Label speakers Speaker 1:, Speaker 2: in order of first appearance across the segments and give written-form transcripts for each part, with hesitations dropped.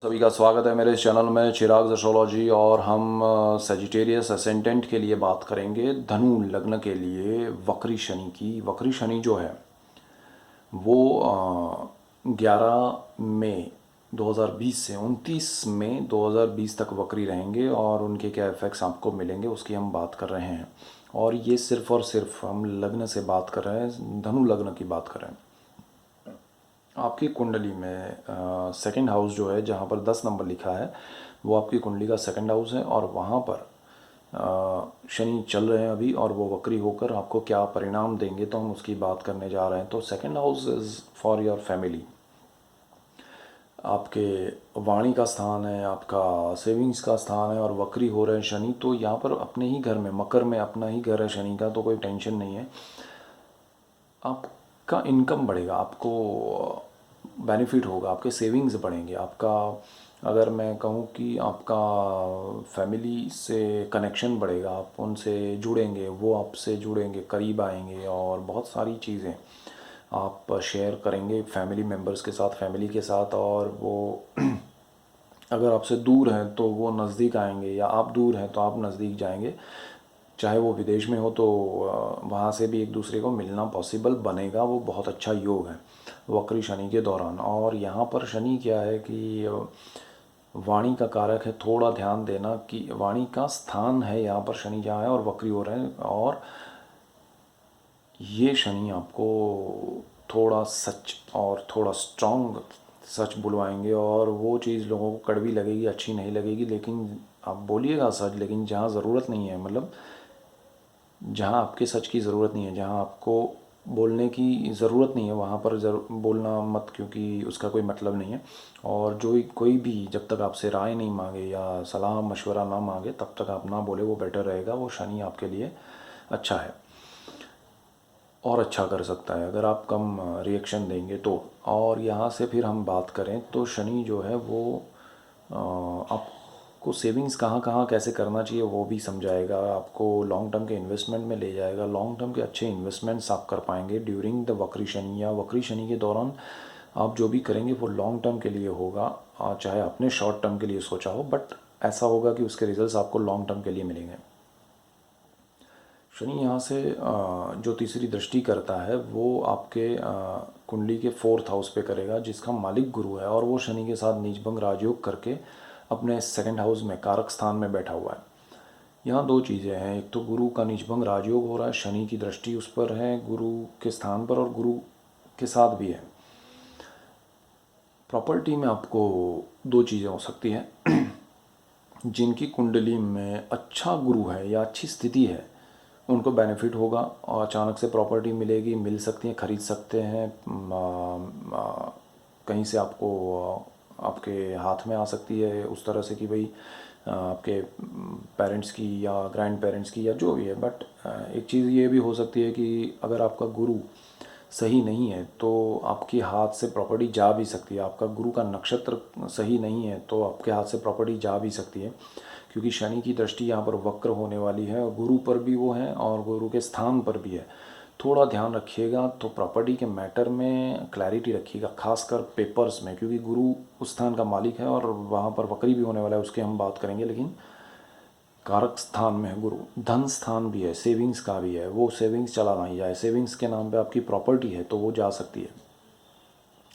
Speaker 1: सभी का स्वागत है मेरे इस चैनल में चिराग एस्ट्रोलॉजी। और हम सेजिटेरियस असेंडेंट के लिए बात करेंगे, धनु लग्न के लिए वक्री शनि की। वक्री शनि जो है वो 11 मई 2020 से 29 मई 2020 तक वक्री रहेंगे और उनके क्या इफ़ेक्ट्स आपको मिलेंगे उसकी हम बात कर रहे हैं। और ये सिर्फ़ और सिर्फ हम लग्न से बात कर रहे हैं, धनु लग्न की बात कर रहे हैं। आपकी कुंडली में सेकंड हाउस जो है, जहाँ पर 10 नंबर लिखा है, वो आपकी कुंडली का सेकंड हाउस है। और वहाँ पर शनि चल रहे हैं अभी, और वो वक्री होकर आपको क्या परिणाम देंगे तो हम उसकी बात करने जा रहे हैं। तो second house is for your family, आपके वाणी का स्थान है, आपका सेविंग्स का स्थान है। और वक्री हो रहे हैं शनि, तो यहाँ पर अपने ही घर में, मकर में अपना ही घर है शनि का, तो कोई टेंशन नहीं है। आपका इनकम बढ़ेगा, आपको बेनिफिट होगा, आपके सेविंग्स बढ़ेंगे। आपका, अगर मैं कहूँ कि आपका फैमिली से कनेक्शन बढ़ेगा, आप उनसे जुड़ेंगे, वो आपसे जुड़ेंगे, करीब आएंगे, और बहुत सारी चीज़ें आप शेयर करेंगे फैमिली मेम्बर्स के साथ, फैमिली के साथ। और वो अगर आपसे दूर हैं तो वो नज़दीक आएंगे, या आप दूर हैं तो आप नज़दीक जाएंगे। चाहे वो विदेश में हो तो वहाँ से भी एक दूसरे को मिलना पॉसिबल बनेगा। वो बहुत अच्छा योग है वक्री शनि के दौरान। और यहाँ पर शनि क्या है कि वाणी का कारक है, थोड़ा ध्यान देना कि वाणी का स्थान है यहाँ पर शनि जहाँ है और वक्री हो रहे हैं। और ये शनि आपको थोड़ा सच और थोड़ा स्ट्रॉन्ग सच बुलवाएंगे, और वो चीज़ लोगों को कड़वी लगेगी, अच्छी नहीं लगेगी, लेकिन आप बोलिएगा सच। लेकिन जहाँ ज़रूरत नहीं है, मतलब जहाँ आपके सच की ज़रूरत नहीं है, जहाँ आपको बोलने की ज़रूरत नहीं है, वहाँ पर बोलना मत, क्योंकि उसका कोई मतलब नहीं है। और जो कोई भी जब तक आपसे राय नहीं मांगे या सलाह मशवरा ना मांगे तब तक आप ना बोले, वो बेटर रहेगा। वो शनि आपके लिए अच्छा है और अच्छा कर सकता है अगर आप कम रिएक्शन देंगे तो। और यहाँ से फिर हम बात करें तो शनि जो है वो आपको सेविंग्स कहाँ कहाँ कैसे करना चाहिए वो भी समझाएगा, आपको लॉन्ग टर्म के इन्वेस्टमेंट में ले जाएगा। लॉन्ग टर्म के अच्छे इन्वेस्टमेंट्स आप कर पाएंगे ड्यूरिंग द वक्री शनि, या वक्री शनि के दौरान आप जो भी करेंगे वो लॉन्ग टर्म के लिए होगा। चाहे आपने शॉर्ट टर्म के लिए सोचा हो, बट ऐसा होगा कि उसके रिजल्ट्स आपको लॉन्ग टर्म के लिए मिलेंगे। शनि यहाँ से जो तीसरी दृष्टि करता है वो आपके कुंडली के फोर्थ हाउस पे करेगा, जिसका मालिक गुरु है, और वो शनि के साथ नीचभंग राजयोग करके अपने सेकंड हाउस में कारक स्थान में बैठा हुआ है। यहाँ दो चीज़ें हैं, एक तो गुरु का नीचभंग राजयोग हो रहा है, शनि की दृष्टि उस पर है गुरु के स्थान पर, और गुरु के साथ भी है। प्रॉपर्टी में आपको दो चीज़ें हो सकती हैं। जिनकी कुंडली में अच्छा गुरु है या अच्छी स्थिति है उनको बेनिफिट होगा, और अचानक से प्रॉपर्टी मिलेगी, मिल सकती है, ख़रीद सकते हैं। कहीं से आपको आपके हाथ में आ सकती है उस तरह से कि भाई आपके पेरेंट्स की या ग्रैंड पेरेंट्स की या जो भी है। बट एक चीज़ ये भी हो सकती है कि अगर आपका गुरु सही नहीं है तो आपके हाथ से प्रॉपर्टी जा भी सकती है। आपका गुरु का नक्षत्र सही नहीं है तो आपके हाथ से प्रॉपर्टी जा भी सकती है, क्योंकि शनि की दृष्टि यहाँ पर वक्र होने वाली है, और गुरु पर भी वो है और गुरु के स्थान पर भी है। थोड़ा ध्यान रखिएगा, तो प्रॉपर्टी के मैटर में क्लैरिटी रखिएगा, खासकर पेपर्स में, क्योंकि गुरु उस स्थान का मालिक है और वहाँ पर वक्री भी होने वाला है, उसकी हम बात करेंगे। लेकिन कारक स्थान में है गुरु, धन स्थान भी है, सेविंग्स का भी है, वो सेविंग्स चला नहीं जाए। सेविंग्स के नाम पे आपकी प्रॉपर्टी है तो वो जा सकती है।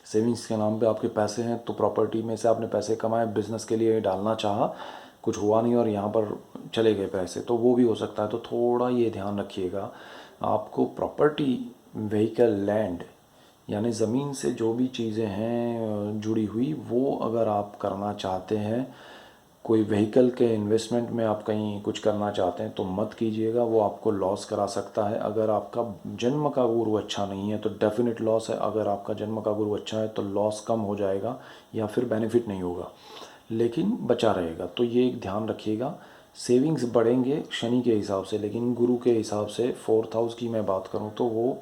Speaker 1: सेविंग्स के नाम पे आपके पैसे हैं तो प्रॉपर्टी में से आपने पैसे कमाए, बिजनेस के लिए डालना चाहा, कुछ हुआ नहीं और यहाँ पर चले गए पैसे, तो वो भी हो सकता है। तो थोड़ा ये ध्यान रखिएगा, आपको प्रॉपर्टी, व्हीकल, लैंड, यानी ज़मीन से जो भी चीज़ें हैं जुड़ी हुई, वो अगर आप करना चाहते हैं, कोई व्हीकल के इन्वेस्टमेंट में आप कहीं कुछ करना चाहते हैं तो मत कीजिएगा, वो आपको लॉस करा सकता है। अगर आपका जन्म का गुरु अच्छा नहीं है तो डेफिनेट लॉस है, अगर आपका जन्म का गुरु अच्छा है तो लॉस कम हो जाएगा या फिर बेनिफिट नहीं होगा, लेकिन बचा रहेगा। तो ये एक ध्यान रखिएगा। सेविंग्स बढ़ेंगे शनि के हिसाब से, लेकिन गुरु के हिसाब से फोर्थ हाउस की मैं बात करूँ तो वो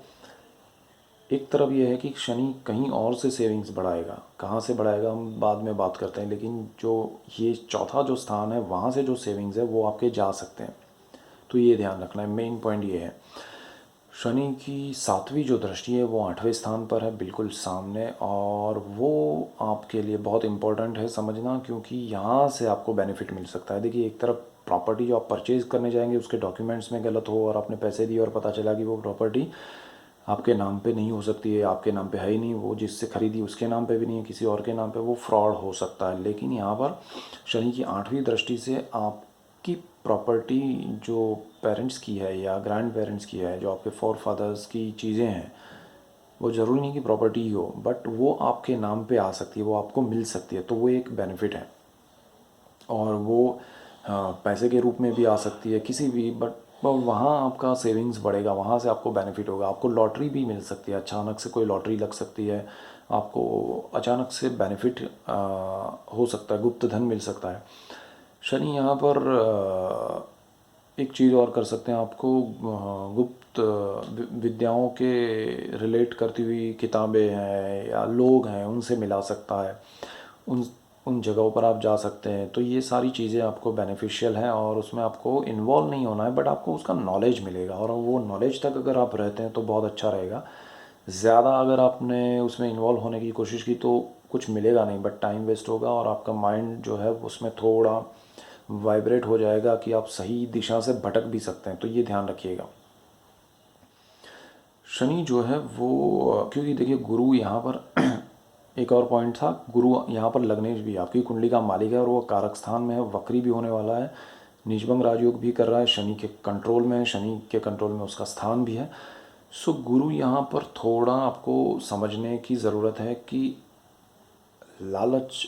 Speaker 1: एक तरफ ये है कि शनि कहीं और से सेविंग्स बढ़ाएगा, कहाँ से बढ़ाएगा हम बाद में बात करते हैं, लेकिन जो ये चौथा जो स्थान है वहाँ से जो सेविंग्स है वो आपके जा सकते हैं। तो ये ध्यान रखना है, मेन पॉइंट ये है। शनि की सातवीं जो दृष्टि है वो 8वें स्थान पर है, बिल्कुल सामने, और वो आपके लिए बहुत इम्पोर्टेंट है समझना, क्योंकि यहाँ से आपको बेनिफिट मिल सकता है। देखिए, एक तरफ प्रॉपर्टी जो आप परचेज़ करने जाएंगे उसके डॉक्यूमेंट्स में गलत हो और आपने पैसे दिए और पता चला कि वो प्रॉपर्टी आपके नाम पे नहीं हो सकती है, आपके नाम पे है ही नहीं, वो जिससे ख़रीदी उसके नाम पे भी नहीं है, किसी और के नाम पे, वो फ्रॉड हो सकता है। लेकिन यहाँ पर शनि की 8वीं दृष्टि से आपकी प्रॉपर्टी जो पेरेंट्स की है या ग्रैंड पेरेंट्स की है, जो आपके फोर फादर्स की चीज़ें हैं, वो ज़रूरी नहीं कि प्रॉपर्टी ही हो, बट वो आपके नाम पे आ सकती है, वो आपको मिल सकती है, तो वो एक बेनिफिट है। और वो पैसे के रूप में भी आ सकती है किसी भी, बट वहाँ आपका सेविंग्स बढ़ेगा, वहाँ से आपको बेनिफिट होगा। आपको लॉटरी भी मिल सकती है, अचानक से कोई लॉटरी लग सकती है, आपको अचानक से बेनिफिट हो सकता है, गुप्त धन मिल सकता है। शनि यहाँ पर एक चीज़ और कर सकते हैं, आपको गुप्त विद्याओं के रिलेट करती हुई किताबें हैं या लोग हैं, उनसे मिला सकता है, उन उन जगहों पर आप जा सकते हैं। तो ये सारी चीज़ें आपको बेनिफिशियल हैं और उसमें आपको इन्वॉल्व नहीं होना है, बट आपको उसका नॉलेज मिलेगा, और वो नॉलेज तक अगर आप रहते हैं तो बहुत अच्छा रहेगा। ज़्यादा अगर आपने उसमें इन्वॉल्व होने की कोशिश की तो कुछ मिलेगा नहीं, बट टाइम वेस्ट होगा और आपका माइंड जो है उसमें थोड़ा वाइब्रेट हो जाएगा कि आप सही दिशा से भटक भी सकते हैं, तो ये ध्यान रखिएगा। शनि जो है वो, क्योंकि देखिए गुरु यहाँ पर एक और पॉइंट था, गुरु यहाँ पर लग्नेश भी आपकी कुंडली का मालिक है और वो कारक स्थान में है, वक्री भी होने वाला है, निजभंग राजयोग भी कर रहा है, शनि के कंट्रोल में है, शनि के कंट्रोल में उसका स्थान भी है। सो गुरु यहाँ पर थोड़ा आपको समझने की ज़रूरत है कि लालच,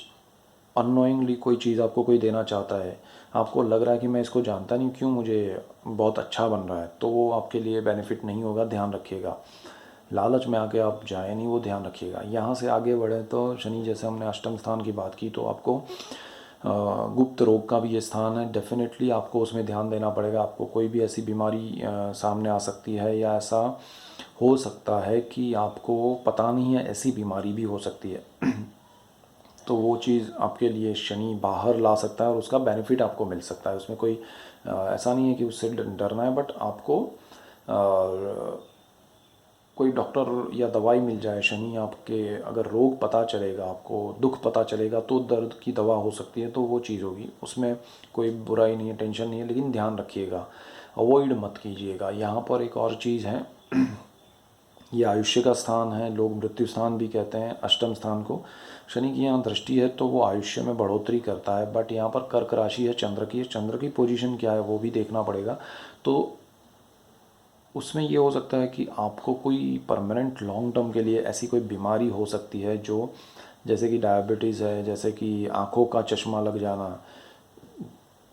Speaker 1: अननोइंगली कोई चीज़ आपको कोई देना चाहता है, आपको लग रहा है कि मैं इसको जानता नहीं, क्यों मुझे बहुत अच्छा बन रहा है, तो वो आपके लिए बेनिफिट नहीं होगा, ध्यान रखिएगा। लालच में आके आप जाए नहीं, वो ध्यान रखिएगा। यहाँ से आगे बढ़े तो शनि, जैसे हमने अष्टम स्थान की बात की, तो आपको गुप्त रोग का भी ये स्थान है, डेफिनेटली आपको उसमें ध्यान देना पड़ेगा। आपको कोई भी ऐसी बीमारी सामने आ सकती है, या ऐसा हो सकता है कि आपको पता नहीं है, ऐसी बीमारी भी हो सकती है। तो वो चीज़ आपके लिए शनि बाहर ला सकता है और उसका बेनिफिट आपको मिल सकता है। उसमें कोई ऐसा नहीं है कि उससे डरना है, बट आपको कोई डॉक्टर या दवाई मिल जाए, शनि आपके अगर रोग पता चलेगा, आपको दुख पता चलेगा, तो दर्द की दवा हो सकती है, तो वो चीज़ होगी, उसमें कोई बुराई नहीं है, टेंशन नहीं है। लेकिन ध्यान रखिएगा, अवॉइड मत कीजिएगा। यहाँ पर एक और चीज़ है, ये आयुष्य का स्थान है, लोग मृत्यु स्थान भी कहते हैं अष्टम स्थान को। शनि की यहाँ दृष्टि है तो वो आयुष्य में बढ़ोतरी करता है, बट यहाँ पर कर्क राशि है चंद्र की पोजीशन क्या है वो भी देखना पड़ेगा। तो उसमें ये हो सकता है कि आपको कोई परमानेंट लॉन्ग टर्म के लिए ऐसी कोई बीमारी हो सकती है, जो जैसे कि डायबिटीज़ है, जैसे कि आँखों का चश्मा लग जाना।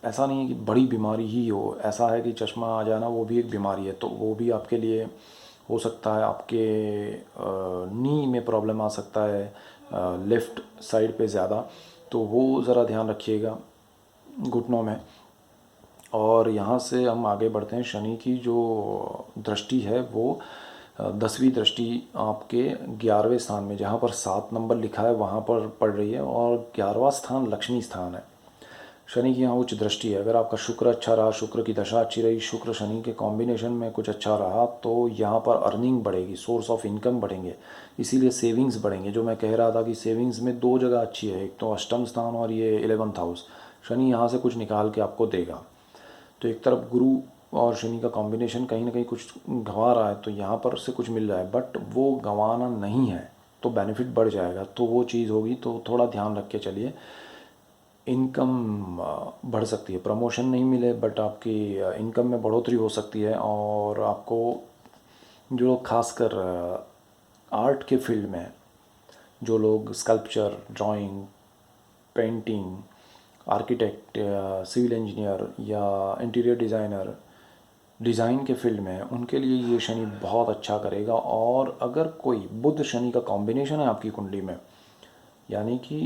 Speaker 1: ऐसा नहीं है कि बड़ी बीमारी ही हो, ऐसा है कि चश्मा आ जाना वो भी एक बीमारी है, तो वो भी आपके लिए हो सकता है। आपके नी में प्रॉब्लम आ सकता है, लेफ़्ट साइड पे ज़्यादा, तो वो ज़रा ध्यान रखिएगा घुटनों में। और यहाँ से हम आगे बढ़ते हैं। शनि की जो दृष्टि है वो 10वीं दृष्टि आपके 11वें स्थान में, जहाँ पर 7 नंबर लिखा है वहाँ पर पड़ रही है, और 11वां स्थान लक्ष्मी स्थान है। शनि की यहाँ उच्च दृष्टि है। अगर आपका शुक्र अच्छा रहा, शुक्र की दशा अच्छी रही, शुक्र शनि के कॉम्बिनेशन में कुछ अच्छा रहा, तो यहाँ पर अर्निंग बढ़ेगी, सोर्स ऑफ इनकम बढ़ेंगे, इसीलिए सेविंग्स बढ़ेंगे। जो मैं कह रहा था कि सेविंग्स में दो जगह अच्छी है, एक तो अष्टम स्थान और ये 11th हाउस। शनि यहाँ से कुछ निकाल के आपको देगा। तो एक तरफ गुरु और शनि का कॉम्बिनेशन कहीं ना कहीं कुछ गंवा रहा है, तो यहाँ पर से कुछ मिल रहा है, बट वो गंवाना नहीं है, तो बेनिफिट बढ़ जाएगा, तो वो चीज़ होगी। तो थोड़ा ध्यान रख के चलिए। इनकम बढ़ सकती है, प्रमोशन नहीं मिले बट आपकी इनकम में बढ़ोतरी हो सकती है। और आपको जो लोग खासकर आर्ट के फील्ड में हैं, जो लोग sculpture, drawing, painting, architect, civil engineer या इंटीरियर डिज़ाइनर, डिज़ाइन के फील्ड में है, उनके लिए ये शनि बहुत अच्छा करेगा। और अगर कोई बुध शनि का कॉम्बिनेशन है आपकी कुंडली में, यानी कि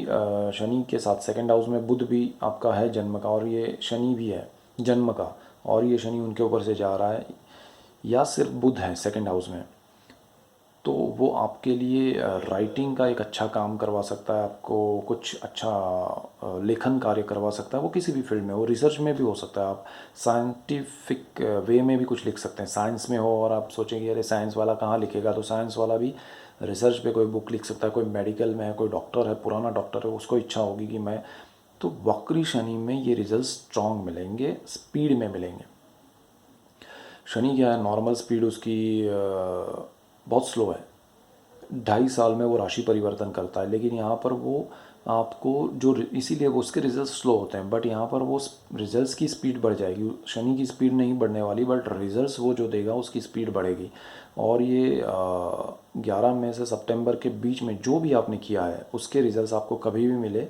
Speaker 1: शनि के साथ सेकंड हाउस में बुध भी आपका है जन्म का, और ये शनि भी है जन्म का, और ये शनि उनके ऊपर से जा रहा है, या सिर्फ बुध है सेकंड हाउस में, तो वो आपके लिए राइटिंग का एक अच्छा काम करवा सकता है, आपको कुछ अच्छा लेखन कार्य करवा सकता है। वो किसी भी फील्ड में, वो रिसर्च में भी हो सकता है, आप साइंटिफिक वे में भी कुछ लिख सकते हैं। साइंस में हो और आप सोचेंगे अरे साइंस वाला कहाँ लिखेगा, तो साइंस वाला भी रिसर्च पे कोई बुक लिख सकता है। कोई मेडिकल में है, कोई डॉक्टर है, पुराना डॉक्टर है, उसको इच्छा होगी कि मैं, तो वक्री शनि में ये रिजल्ट स्ट्रॉन्ग मिलेंगे, स्पीड में मिलेंगे। शनि क्या है, नॉर्मल स्पीड उसकी बहुत स्लो है, 2.5 साल में वो राशि परिवर्तन करता है। लेकिन यहाँ पर वो आपको जो, इसीलिए वो उसके रिजल्ट स्लो होते हैं, बट यहाँ पर वो रिजल्ट्स की स्पीड बढ़ जाएगी। शनि की स्पीड नहीं बढ़ने वाली, बट रिजल्ट्स वो जो देगा उसकी स्पीड बढ़ेगी। और ये 11 मई से सितंबर के बीच में जो भी आपने किया है उसके रिजल्ट्स आपको कभी भी मिले,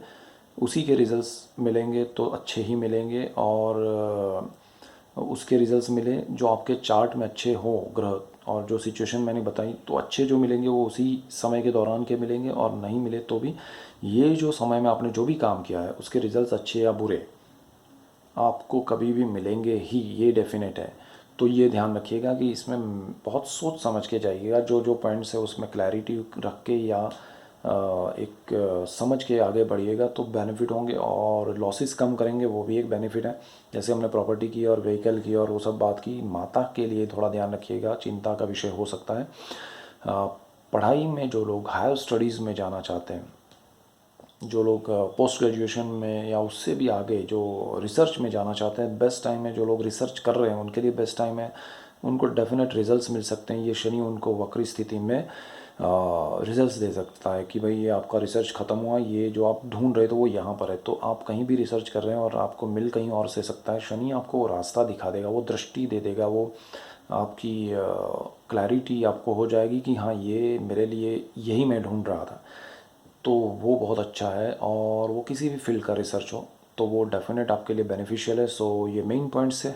Speaker 1: उसी के रिजल्ट्स मिलेंगे तो अच्छे ही मिलेंगे। और उसके रिजल्ट्स मिले जो आपके चार्ट में अच्छे हो ग्रह, और जो सिचुएशन मैंने बताई तो अच्छे जो मिलेंगे वो उसी समय के दौरान के मिलेंगे, और नहीं मिले तो भी ये जो समय में आपने जो भी काम किया है उसके रिजल्ट्स अच्छे या बुरे आपको कभी भी मिलेंगे ही, ये डेफिनेट है। तो ये ध्यान रखिएगा कि इसमें बहुत सोच समझ के जाइएगा, जो जो पॉइंट्स है उसमें क्लैरिटी रख के या एक समझ के आगे बढ़िएगा तो बेनिफिट होंगे। और लॉसेस कम करेंगे, वो भी एक बेनिफिट है। जैसे हमने प्रॉपर्टी की और व्हीकल की और वो सब बात की, माता के लिए थोड़ा ध्यान रखिएगा, चिंता का विषय हो सकता है। पढ़ाई में जो लोग हायर स्टडीज़ में जाना चाहते हैं, जो लोग पोस्ट ग्रेजुएशन में या उससे भी आगे जो रिसर्च में जाना चाहते हैं, बेस्ट टाइम है। जो लोग रिसर्च कर रहे हैं उनके लिए बेस्ट टाइम है, उनको डेफिनेट रिजल्ट्स मिल सकते हैं। ये शनि उनको वक्री स्थिति में रिजल्ट्स दे सकता है कि भाई ये आपका रिसर्च ख़त्म हुआ, ये जो आप ढूंढ रहे थे वो यहाँ पर है। तो आप कहीं भी रिसर्च कर रहे हैं और आपको मिल कहीं और से सकता है, शनि आपको वो रास्ता दिखा देगा, वो दृष्टि दे देगा, वो आपकी क्लैरिटी आपको हो जाएगी कि हाँ ये मेरे लिए यही मैं ढूंढ रहा था। तो वो बहुत अच्छा है, और वो किसी भी फील्ड का रिसर्च हो तो वो डेफिनेट आपके लिए बेनिफिशियल है। सो ये मेन पॉइंट्स है।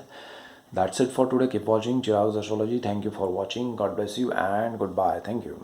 Speaker 1: That's it for today. Keep watching Chirag's astrology. Thank you for watching. God bless you and good bye. Thank you.